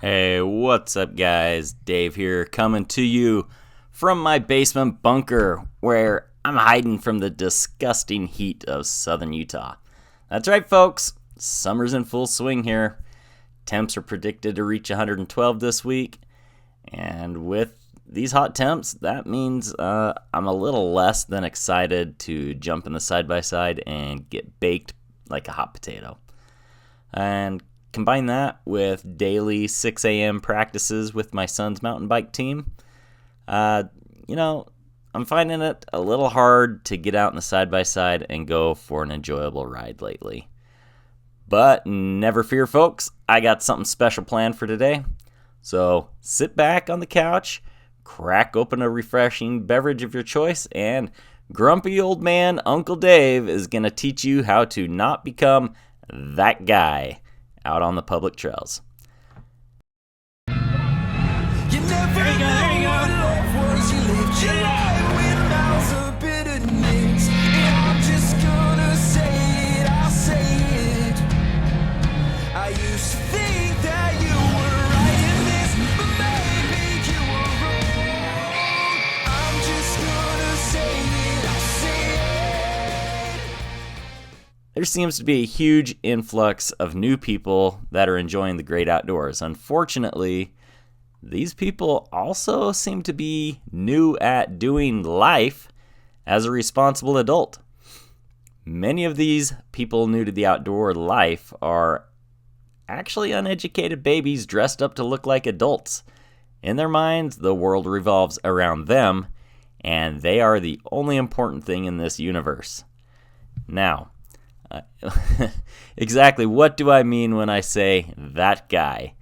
Hey, what's up, guys? Dave here, coming to you from my basement bunker where I'm hiding from the disgusting heat of southern Utah. That's right, folks. Summer's in full swing here. Temps are predicted to reach 112 this week. And with these hot temps, that means I'm a little less than excited to jump in the side-by-side and get baked like a hot potato. And combine that with daily 6 a.m. practices with my son's mountain bike team. I'm finding it a little hard to get out in the side-by-side and go for an enjoyable ride lately. But never fear, folks. I got something special planned for today. So sit back on the couch, crack open a refreshing beverage of your choice, and grumpy old man Uncle Dave is going to teach you how to not become that guy out on the public trails. You never there you go, there you go. Love was you lived your life with mouths of bitterness. And I'm just gonna say it, I'll say it. I used to think that you were right in this, but maybe you were wrong. I'm just gonna say it, I'll say it. There seems to be a huge influx of new people that are enjoying the great outdoors. Unfortunately, these people also seem to be new at doing life as a responsible adult. Many of these people new to the outdoor life are actually uneducated babies dressed up to look like adults. In their minds, the world revolves around them, and they are the only important thing in this universe. Now, exactly what do I mean when I say that guy?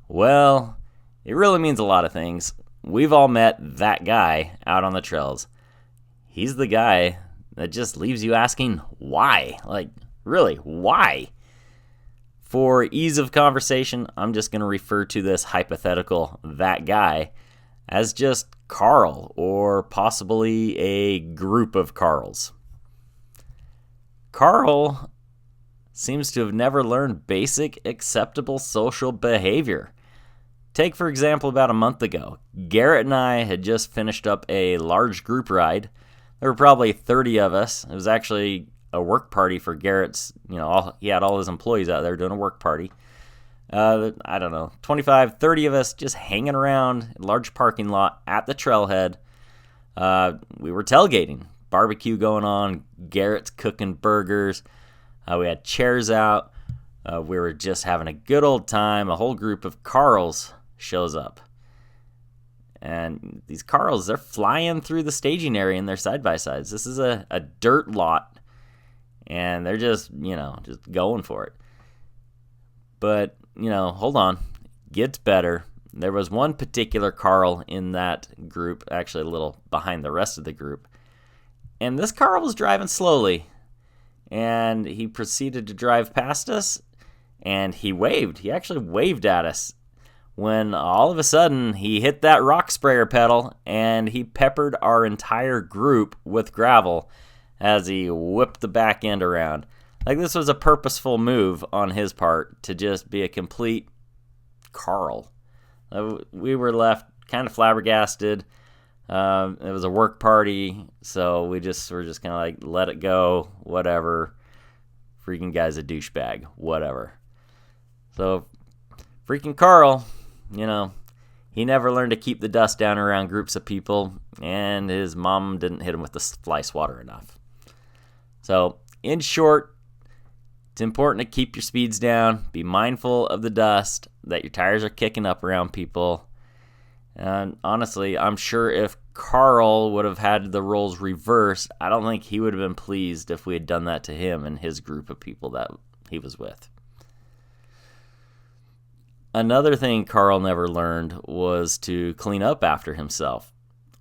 Well, it really means a lot of things. We've all met that guy out on the trails. He's the guy that just leaves you asking why. Like, really, why? For ease of conversation, I'm just going to refer to this hypothetical that guy as just Carl, or possibly a group of Carls. Carl seems to have never learned basic, acceptable social behavior. Take, for example, about a month ago, Garrett and I had just finished up a large group ride. There were probably 30 of us. It was actually a work party for Garrett's, he had all his employees out there doing a work party. 25, 30 of us just hanging around a large parking lot at the trailhead. We were tailgating. Barbecue going on, Garrett's cooking burgers, we had chairs out, we were just having a good old time. A whole group of Carls shows up, and these Carls, they're flying through the staging area in their side-by-sides. This is a dirt lot, and they're just going for it. But, hold on, gets better. There was one particular Carl in that group, actually a little behind the rest of the group. And this Carl was driving slowly, and he proceeded to drive past us, and he waved. He actually waved at us when all of a sudden he hit that rock sprayer pedal, and he peppered our entire group with gravel as he whipped the back end around. Like, this was a purposeful move on his part to just be a complete Carl. We were left kind of flabbergasted. It was a work party, so we were just kind of like, let it go, whatever. Freaking guy's a douchebag, whatever. So, freaking Carl, he never learned to keep the dust down around groups of people, and his mom didn't hit him with the fly swatter enough. So, in short, it's important to keep your speeds down, be mindful of the dust that your tires are kicking up around people. And honestly, I'm sure if Carl would have had the roles reversed, I don't think he would have been pleased if we had done that to him and his group of people that he was with. Another thing Carl never learned was to clean up after himself.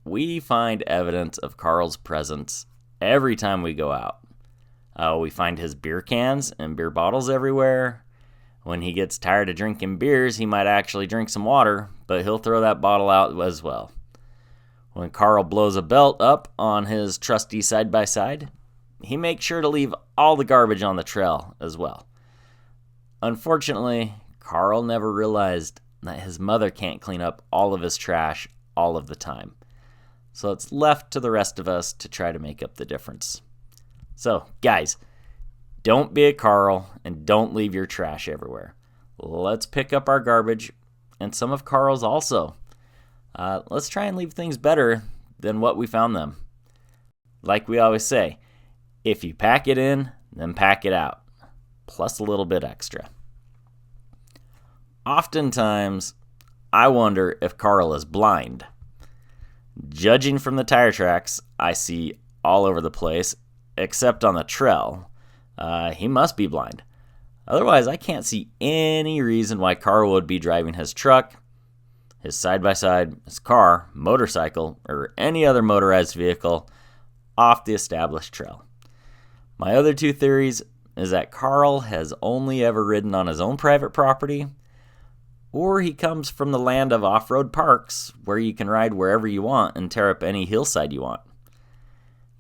We find evidence of Carl's presence every time we go out. We find his beer cans and beer bottles everywhere. When he gets tired of drinking beers, he might actually drink some water, but he'll throw that bottle out as well. When Carl blows a belt up on his trusty side-by-side, he makes sure to leave all the garbage on the trail as well. Unfortunately, Carl never realized that his mother can't clean up all of his trash all of the time. So it's left to the rest of us to try to make up the difference. So, guys, don't be a Carl and don't leave your trash everywhere. Let's pick up our garbage and some of Carl's also. Let's try and leave things better than what we found them. Like we always say, if you pack it in, then pack it out, plus a little bit extra. Oftentimes, I wonder if Carl is blind. Judging from the tire tracks I see all over the place, except on the trail, he must be blind. Otherwise, I can't see any reason why Carl would be driving his truck, his side-by-side, his car, motorcycle, or any other motorized vehicle off the established trail. My other two theories is that Carl has only ever ridden on his own private property, or he comes from the land of off-road parks where you can ride wherever you want and tear up any hillside you want.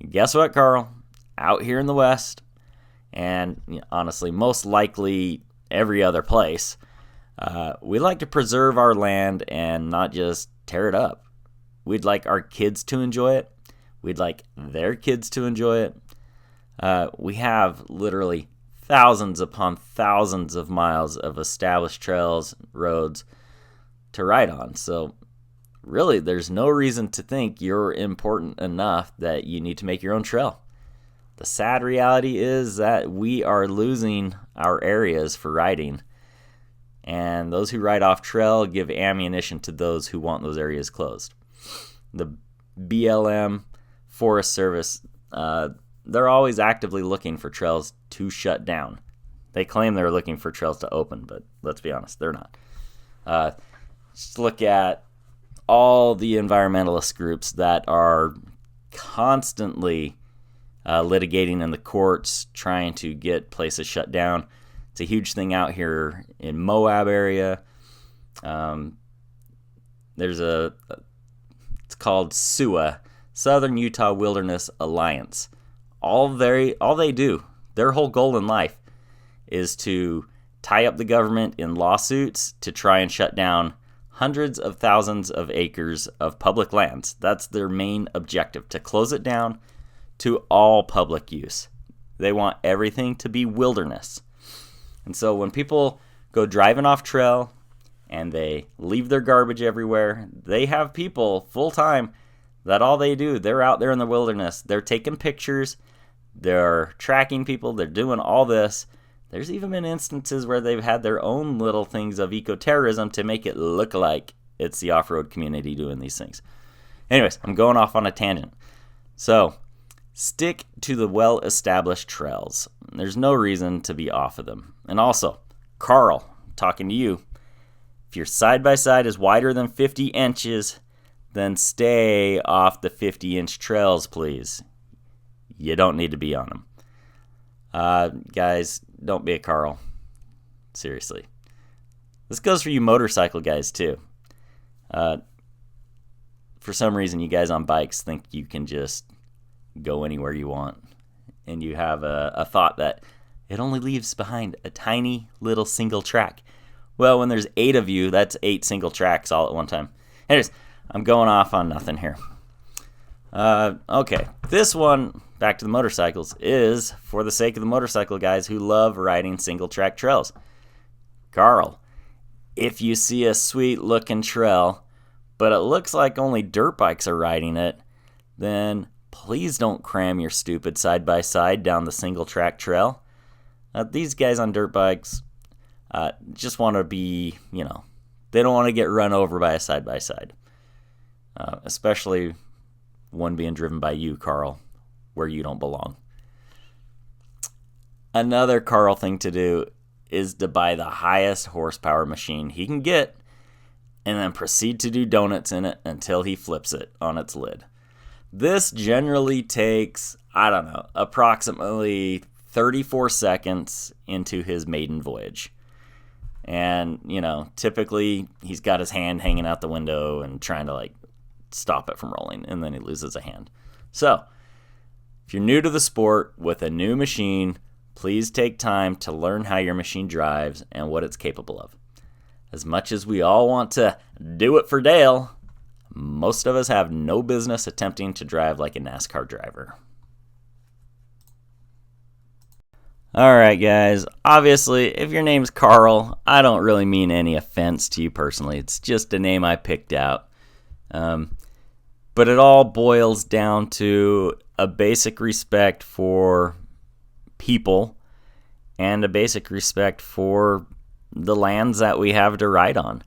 Guess what, Carl? Out here in the West, and honestly, most likely every other place, we like to preserve our land and not just tear it up. We'd like our kids to enjoy it. We'd like their kids to enjoy it. We have literally thousands upon thousands of miles of established trails, roads to ride on. So really, there's no reason to think you're important enough that you need to make your own trail. The sad reality is that we are losing our areas for riding. And those who ride off trail give ammunition to those who want those areas closed. The BLM, Forest Service, they're always actively looking for trails to shut down. They claim they're looking for trails to open, but let's be honest, they're not. Just look at all the environmentalist groups that are constantly litigating in the courts, trying to get places shut down. It's a huge thing out here in Moab area. It's called SUA, Southern Utah Wilderness Alliance. All they do, their whole goal in life, is to tie up the government in lawsuits to try and shut down hundreds of thousands of acres of public lands. That's their main objective, to close it down to all public use. They want everything to be wilderness. And so when people go driving off trail and they leave their garbage everywhere, they have people full-time that all they do, they're out there in the wilderness. They're taking pictures, they're tracking people, they're doing all this. There's even been instances where they've had their own little things of eco-terrorism to make it look like it's the off-road community doing these things. Anyways, I'm going off on a tangent. So, stick to the well-established trails. There's no reason to be off of them. And also, Carl, talking to you, if your side-by-side is wider than 50 inches, then stay off the 50-inch trails, please. You don't need to be on them. Guys, don't be a Carl. Seriously. This goes for you motorcycle guys, too. For some reason, you guys on bikes think you can just go anywhere you want. And you have a thought that it only leaves behind a tiny little single track. Well, when there's 8 of you, that's 8 single tracks all at one time. Anyways, I'm going off on nothing here. Okay, this one, back to the motorcycles, is for the sake of the motorcycle guys who love riding single track trails. Carl, if you see a sweet looking trail, but it looks like only dirt bikes are riding it, then please don't cram your stupid side-by-side down the single track trail. These guys on dirt bikes just want to be, they don't want to get run over by a side-by-side. Especially one being driven by you, Carl, where you don't belong. Another Carl thing to do is to buy the highest horsepower machine he can get and then proceed to do donuts in it until he flips it on its lid. This generally takes, approximately 34 seconds into his maiden voyage. And, typically he's got his hand hanging out the window and trying to, stop it from rolling, and then he loses a hand. So, if you're new to the sport with a new machine, please take time to learn how your machine drives and what it's capable of. As much as we all want to do it for Dale, most of us have no business attempting to drive like a NASCAR driver. Alright guys, obviously if your name's Carl, I don't really mean any offense to you personally. It's just a name I picked out. But it all boils down to a basic respect for people and a basic respect for the lands that we have to ride on.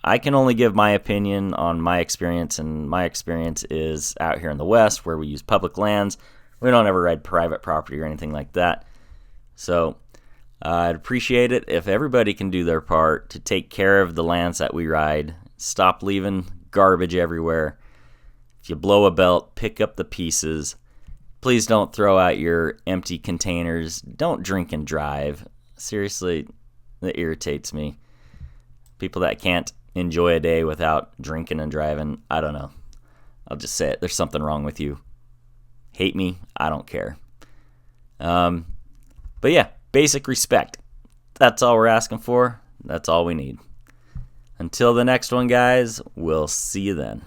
I can only give my opinion on my experience, and my experience is out here in the West where we use public lands. We don't ever ride private property or anything like that. So I'd appreciate it if everybody can do their part to take care of the lands that we ride. Stop leaving garbage everywhere. If you blow a belt, pick up the pieces. Please don't throw out your empty containers. Don't drink and drive. Seriously, that irritates me. People that can't enjoy a day without drinking and driving, I don't know. I'll just say it. There's something wrong with you. Hate me, I don't care. But yeah, basic respect. That's all we're asking for. That's all we need. Until the next one, guys, we'll see you then.